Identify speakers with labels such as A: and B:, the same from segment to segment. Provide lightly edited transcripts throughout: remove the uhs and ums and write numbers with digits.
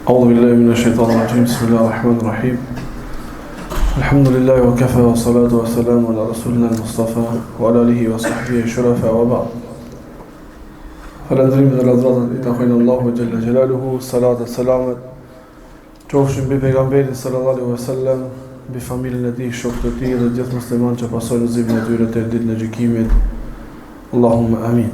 A: أعوذ بالله من الشيطان الرجيم بسم الله الرحمن الرحيم الحمد لله وكفى والصلاة والسلام على رسولنا المصطفى وعلى آله وصحبه الشرفاء وبعد فالأندري من الأضرار إتاخين الله جل جلاله الصلاة والسلام qofshin mbi pejgamberin sallallahu alaihi wasallam, mbi familjen e tij, shokët e tij dhe gjithë muslimanët që pasojnë udhëzimin e tyre deri ditën e gjykimit. Allahumma amin.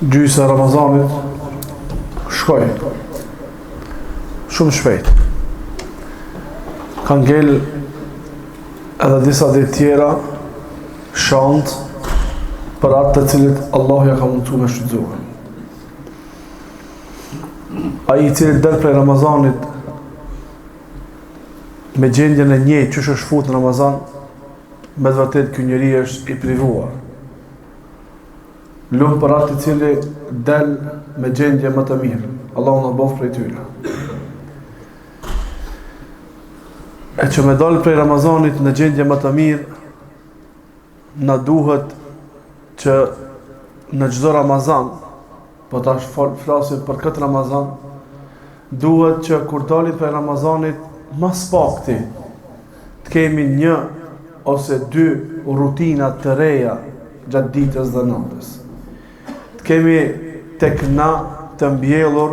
A: Gjysa e Ramazanit shkoi shumë shpejt. Ka ngel edhe disa ditë tjera shant për atë të cilit Allahu ja ka mundsuar me shfrytzuar. Ai i cili del prej Ramazanit me gjendjen e njëjtë që është fut në Ramazan, me të vërtetë ky njeri është i privuar. Lumë për atë i cili del me gjendje më të mirë. Allahu na bëf prej tyre. E që me dalë prej Ramazanit në gjendje më të mirë, na duhet që në çdo Ramazan, po tash flasim për këtë Ramazan, duhet që kur dalim prej Ramazanit, mas pakti të kemi një ose dy rutina të reja gjatë ditës dhe natës. Të kemi tek na të mbjellur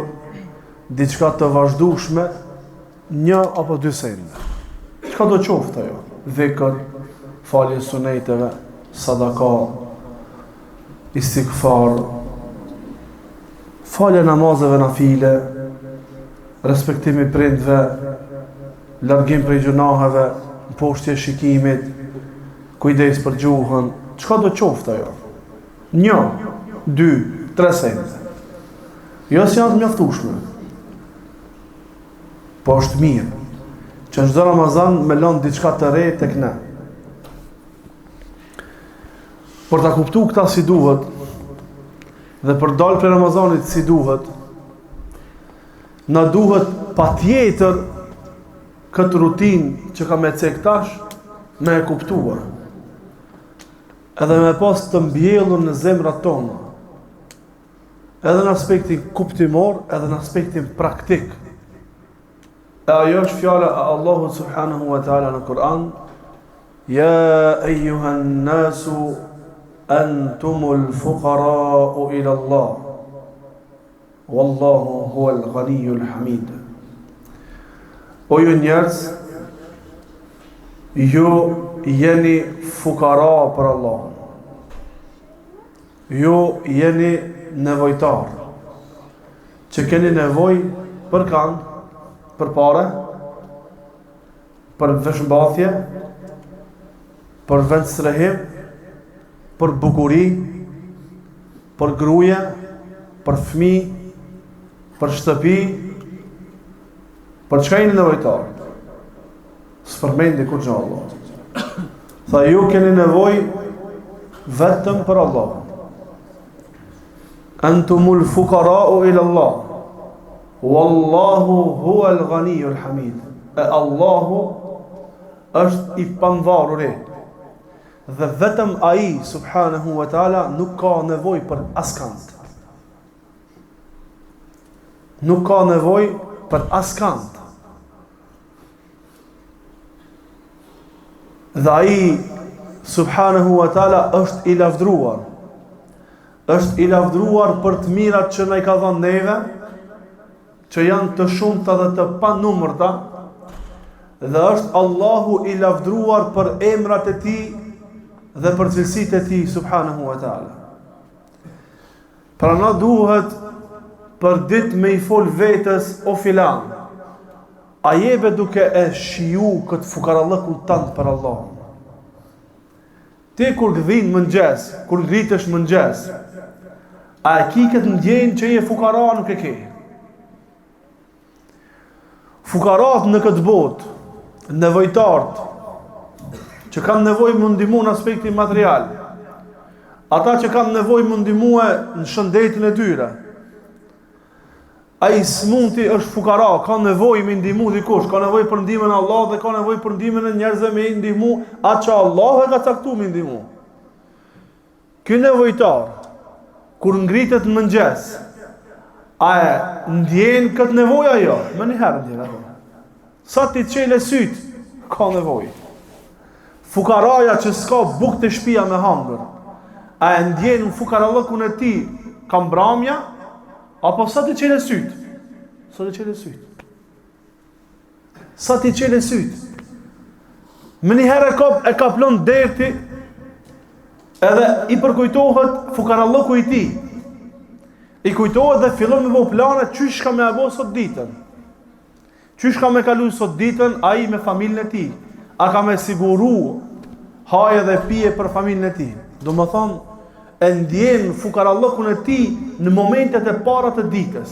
A: diçka të vazhdueshme, një apo dy sende. Çka do qoftë ajo? Dhikr, falje suneteve, sadaka, istighfar, falje namazeve nafile, respektimi prindve, largim prej gjunaheve, mposhtje shikimit, kujdes për gjuhën, çka do qoftë ajo? Një, dy, tre sende. Jo si janë të mjaftueshme. Po është mirë që çdo Ramazan me lënë diçka të re tek ne. Për ta kuptuar këta si duhet dhe për dalë prej Ramazanit si duhet, na duhet patjetër këtë rutinë që ka me cek tash me e kuptuar. Edhe me pas të mbjellur në zemrat tona. Edhe në aspektin kuptimor, edhe në aspektin praktik. E ajo është fjala e Allahut subhanahu wa taala në Kur'an: Ya ayyuhan nasu antumul fuqara'u ila Allah wallahu huwal ghaniyyul hamid. O ju njerëz, ju jeni fukara për Allah. Ju jeni nevojtar, që keni nevoj për kanë, për pare, për veshmbathje, për vend strehim, për bukuri, për gruaje, për fëmijë, për shtëpi, për çka jeni nevojtar? S'përmendi kur gjë Allah. Tha ju keni nevojë vetëm për Allah. Antumul fuqara'u ila Allah. Wallahu huwal ghaniyyul hamid. E Allahu është i pavarur. Dhe vetëm ai subhanahu wa taala nuk ka nevojë për askant. Nuk ka nevojë për askant. Dhe ai subhanahu wa taala është i lavdruar. Është i lavdruar për të mirat që na i ka dhënë neve, që janë të shumta dhe të panumërta, dhe është Allahu i lavdruar për emrat e tij dhe për cilësitë e tij subhanahu wa taala. Pra na duhet për ditë me i fol vetës o filan, a jebe duke e shiju këtë fukarallëkun tënd për Allah. Ti kur gdhin mëngjes, kur gritesh mëngjes, a e ki këtë ndjenjë që je fukara, nuk e ke. Fukarat në këtë botë, nevojtartë, që kanë nevojë më ndihmu në aspektin material, ata që kanë nevojë më ndihmu në shëndetin e tyre, ai smunti është fukara, ka nevojë me ndihmu dikush, ka nevojë për ndihmën e Allahut dhe ka nevojë për ndihmën e njerëzve me ndihmu atë që Allahu e ka caktuar me ndihmu. Ky nevojtar kur ngritet në mëngjes, a e ndjen këtë nevojë ajo? Më një herë ndjen ajo. Sa ti çelë syt, ka nevojë. Fukaraja që s'ka bukë të shtëpia me hangër, a e ndjen në fukarallëkun e tij ka mbramja, apo sa ti çelë syt? Sa ti çelë syt? Sa ti çelë syt? Më një herë e ka plon derti, edhe i përkujtohet fukarallëku i tij. I kujtohet dhe fillon me vë plane çysh ka me abo sot ditën. Çysh ka me kalu sot ditën ai me familjen e tij. A ka me siguru haje dhe pije për familjen e tij. Do më thonë, e ndjen fukarallëkun e tij në momentet e para të ditës.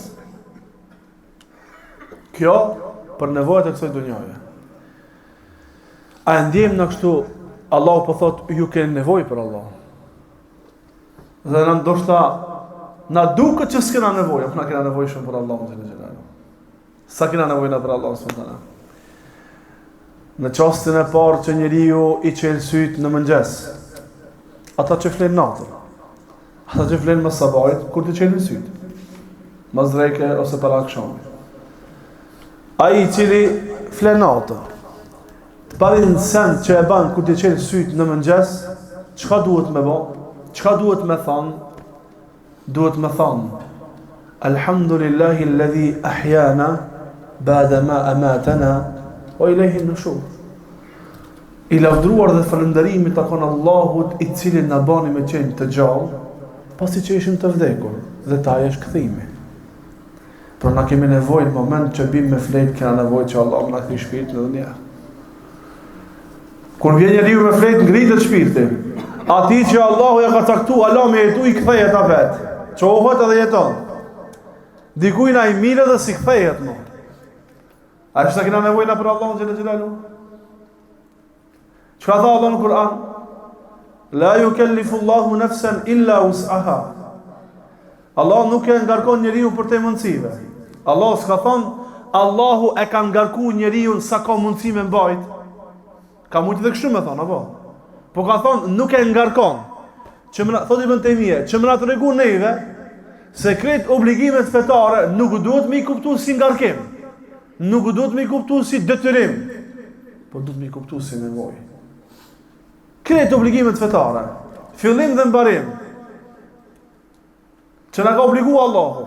A: Kjo për nevojat e kësaj dunjaje. A ndjem në kështu, Allahu po thot, ju keni nevojë për Allah. Dhe në ndoshta, na duket që s'kena nevojë, apo na kena nevojë shumë për Allah në xhelal. Sa kena nevojë na për Allah subhanallahu. Në çastin e parë që njeriu i çel syt në mëngjes, ata që flen natën, ata që flen më sabahit, kur të çelin syt, mas dreke ose para akşamit. Ai i cili flen natën, të parin send që e ban kur të çel syt në mëngjes, çka duhet me bë? Çka duhet me thon? Duhet me thon: Alhamdulillahi alladhi ahyana ba'da ma amatana wa ilayhi an-nushur. I lavdruar dhe falënderimi takon Allahut i cili na bani me qenë të gjallë, pasi që ishim të vdekur, dhe taj është kthimi. Por na kemi nevojë në moment që bim me flet, kena nevojë që Allah na kthej shpirtin edhe një. Kur vjen njeriu me flet, ngritet shpirti. Ati që Allahu ja ka caktuar Allah me jetu, i kthehet ata vet. Çohet edhe jeton. Dikujt na i mirë dhe si kthehet më. A është kena nevojë na për Allahun xhelal xhelalu? Çka tha Allah në Kur'an? La yukallifu Allahu nafsan illa wus'aha. Allah nuk e ngarkon njeriu për të mundësive. Allah s'ka thonë Allahu e ka ngarkuar njeriu sa ka mundësi me mbajt. Ka mundë dhe kështu me thonë, apo? Po ka thonë nuk e ngarkon. Që më thotë Ibn Taymije, që më na tregu neve se krejt obligimet fetare nuk duhet me i kuptuar si ngarkim. Nuk duhet me i kuptuar si detyrim, po duhet me i kuptuar si nevojë. Krejt obligimet fetare, fillim dhe mbarim, që na ka obliguar Allahu,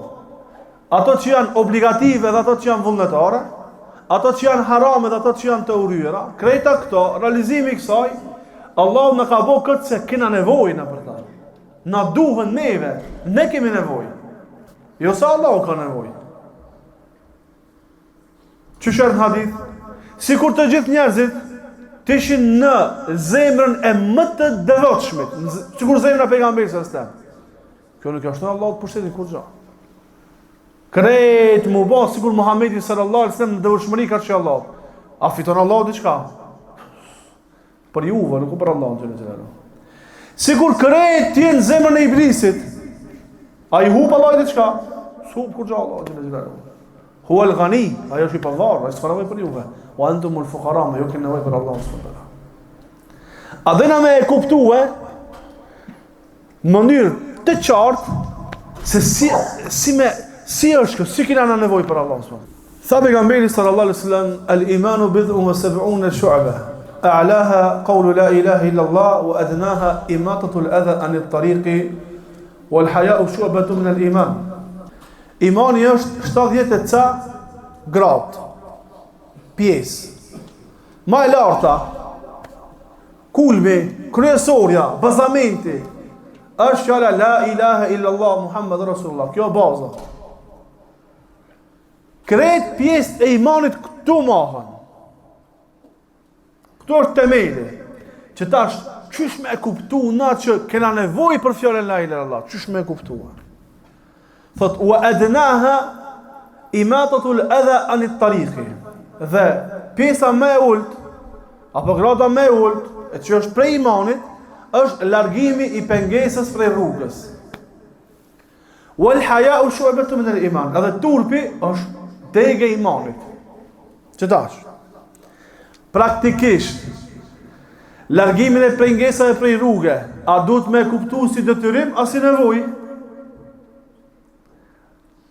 A: ato që janë obligative dhe ato që janë vullnetare, ato që janë harame dhe ato që janë të uryera, krejta këto, realizimi i kësaj, Allahu na ka bërë këtë se kena nevojë na për ta. Na duhen neve, ne kemi nevojë. Jo sa Allahu ka nevojë. Që shërë në hadith, si kur të gjithë njerëzit të ishin në zemrën e më të devotshmit, që kur zemrën e pejgamberit sallallahu alajhi wasallam. Kjo nuk është në Allahu të pushtetin kur gja. Krejt mu ba, sikur Muhamedi sallallahu alajhi wasallam në devotshmëri ka që Allah. A fiton Allahu diçka? Për juve, nuk për Allahu xhelal xhelalu. Sikur krejt të jenë zemrën e iblisit, a i hup Allahu diçka? S'hup kur gja Allahu xhelal xhelalu. Huwa al-ghani, ajo është i pavarur, ai s'ka nevojë për juve. Wa antumul fuqara, ju keni nevojë për Allahun subhanallahu teala. A dhe na me kuptue në mënyrë të qartë se si është kjo, si kena na nevojë për Allahun subhanallahu. Tha pejgamberi sallallahu alaihi wasallam, al-imanu bid'un wa sab'una shu'ba. A'laha qawlu la ilaha illa Allah wa adnaha imatatu al-adha an at-tariqi wal haya'u shu'batun min al-iman. Imani është 70 e ca gradë, pjesë. Ma e larta, kulmi, kryesorja, bazamenti, është fjala la ilaha illallah Muhammed Rasulullah. Kjo baza. Krejt pjesë e imanit këtu mahën. Këtu është temeli. Që tash, qysh me e kuptu na që kena nevoj për fjallën la ilaha illallah, qysh me e kuptu. Thot, wa adnaha imatatul adha anit tariqi. Dhe pjesa me ult, apo grada me ult, e që është prej imanit, është largimi i pengesës prej rrugës. Wal haya'u shu'batun min al-iman. Edhe turpi është degë e imanit. Që tash, praktikisht, largimin e pengesave prej rrugë, a duhet me kuptu si detyrim, a si nevojë?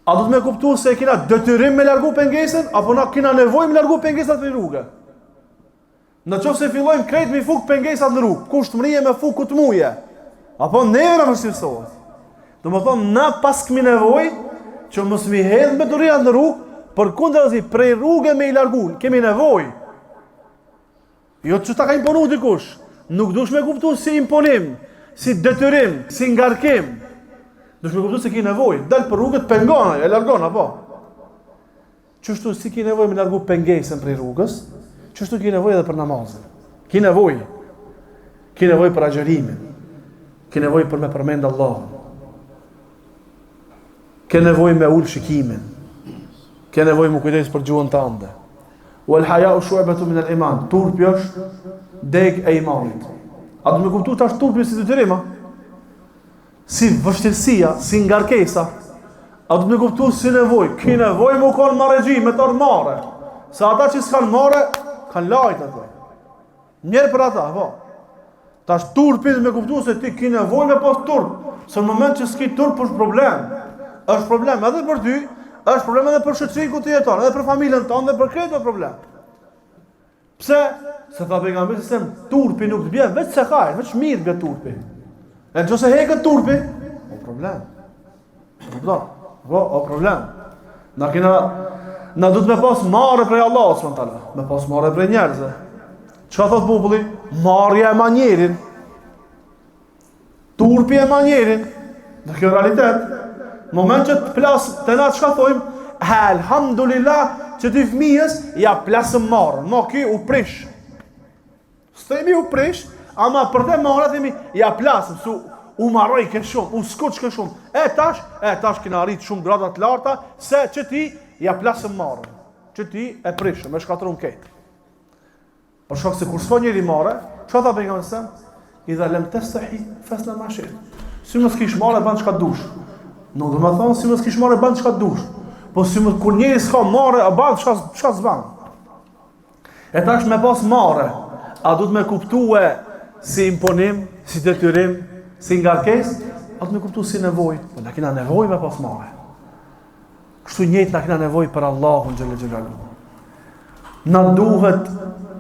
A: A do të me kuptu se kina detyrim me largu pengesën, apo na kina nevojë me largu pengesat në rrugë? Në qoftë se fillojmë krejt me fuk pengesat në rrugë, kush të mrije me fuk ku të muje, apo neve na vështirësohet. Do më thonë, na pas kemi nevojë që mos mi hedh me duria në rrugë, përkundazi prej rrugë me i largu, kemi nevojë. Jo që ta ka imponu dikush, nuk dush me kuptu si imponim, si detyrim, si ngarkim. Dush me kuptu se ki nevojë, dal për rrugët pengona, e largon apo. Qështu si ki nevojë me largu pengesën prej rrugës, qështu ki nevojë edhe për namazin. Ki nevojë. Ki nevojë për agjërimin. Ki nevojë për me përmend Allahun. Ke nevojë me ul shikimin. Ke nevojë me kujdes për gjuhën tënde. Wal haya'u shu'batun min al-iman. Turpi është deg e imanit. A do me kuptu tash turpi si detyrim? Si vështirësia, si ngarkesa. A do me kuptu si nevojë. Ki nevojë me kon marrëxhi, me tor marrë. Sa ata që s'kan marrë, kanë lajt ato. Njerë për ata, po. Tash turpi me kuptu se ti ki nevojë me pas turp. Se në moment që s'ki turp është problem. Është problem edhe për ty, është problem edhe për shoqërinë ku ti jeton, edhe për familjen tonë, edhe për këtë problem. Pse? Se tha pejgamberi se turpi nuk të bie vetë se haj, vetë mirë bie turpi. E nëse heket turpi, o problem. O problem. Na duhet me pas marrë prej Allahut subhanahu taala, me pas marrë prej njerëzve. Çfarë thot populli? Marrja e manjerin. Turpi e manjerin. Në kjo realitet, në moment që të plasë të na çka thojmë, elhamdulillah që ti fëmijës ja plasëm marrën. No ky u prish. S'themi u prish, ama për të marrë themi ja plasëm, su u marroj kë shumë, u skuq kë shumë. E tash kena arrit shumë grada të larta se që ti ja plasëm marrën. Që ti e prishëm, e shkatron këtë. Për shkak se kur s'ka njëri marrë, çfarë tha pejgamberi sa? Idha lam tastahi fasna ma shi. Si mos kish marrë ban çka dush. Nuk do të thonë si mos kish marrë ban çka dush. Po si mos kur njëri s'ka marrë, ban çka s'ban. E tash me pas marrë, a duhet me kuptue si imponim, si detyrim, si ngarkesë, a duhet me kuptu si nevojë. Po na kena nevojë me pas marrë. Kështu njëjtë na kena nevojë për Allahun xhel xhelalu. Na duhet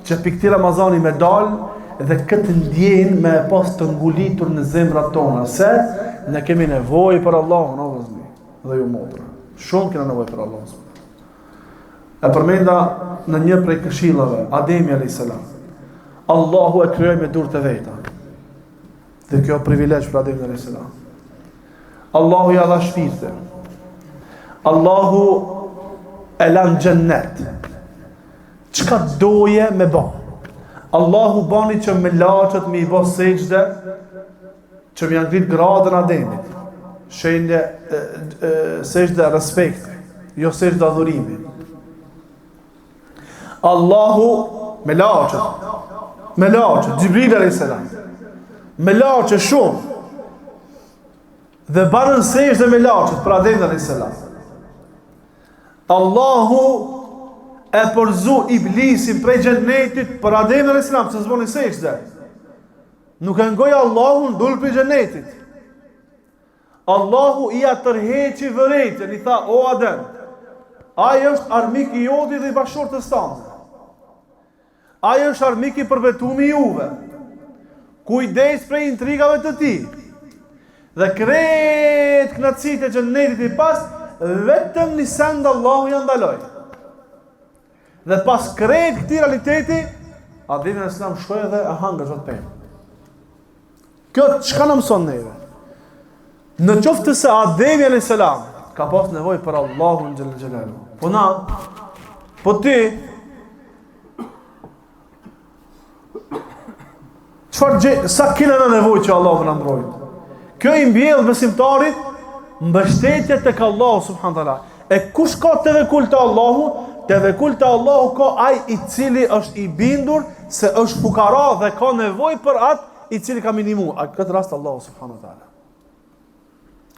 A: që pikti Ramazani me dalë dhe këtë ndjenë me pas të ngulitur në zemrat tona, se ne kemi nevojë për Allahun, o vëzni, dhe ju motra. Shumë kena nevojë për Allahun. E përmenda në një prej këshillave, Ademi a.s. Allahu e krijoi me durë të veta. Dhe kjo privilegj për Ademi a.s. Allahu ja dha shpirtin. Allahu e lan xhennet. Çka doje me ba. Allahu bani që me laqët me i ba sejdë, që me janë gritë gradën Ademit. Shenjë sejdë respekt, jo sejdë adhurimi. Allahu me laqët, Gjibril a.s. me laqët shumë, dhe banën sejdë me laqët për Ademit a.s. Allahu e përzu iblisin prej xhennetit për Ademin a.s. se zboni sejdë. Nuk e ngoj Allahun dul prej xhennetit. Allahu i atërheqi vërejtën, i tha, o Adem, ai është armik i jodi dhe i bashkëshortës tanë. Ai është armik i përvetumi juve. Kujdes prej intrigave të ti. Dhe kret knatësit e xhennetit i pas, vetëm një send Allahu ja ndaloj. Dhe pas krejt këti realiteti, Ademi a.s. shkoj edhe e hangër zot pemë. Kjo çka na mëson neve? Në qoftë të se Ademi a.s. ka pas nevojë për Allahun xhel xhelalu. Po na, po ti, sa kena në nevojë që Allahu na ndrojë? Kjo i mbjell besimtarit mbështetje tek Allahu subhanahu taala. E kush ka tevekul te Allahu? Tevekul te Allahu ka ai i cili është i bindur se është fukara dhe ka nevojë për atë i cili ka minimu. A këtë rast Allahu subhanahu wa taala.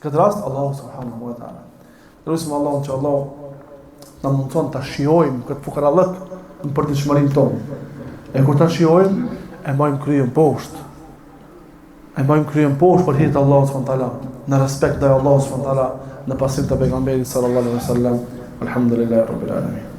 A: Këtë rast Allahu subhanahu wa taala. Lutim Allahun që Allahu na mundson ta shijojmë këtë fukarallëk në përditshmërinë tonë. E kur ta shijojmë, e mbajmë kryen poshtë. E mbajmë kryen poshtë për hir të Allahut subhanahu wa taala. në respekt ndaj Allahut subhanahu wa taala, në pasim të pejgamberit sallallahu alaihi wasallam. Alhamdulillahi rabbil alamin.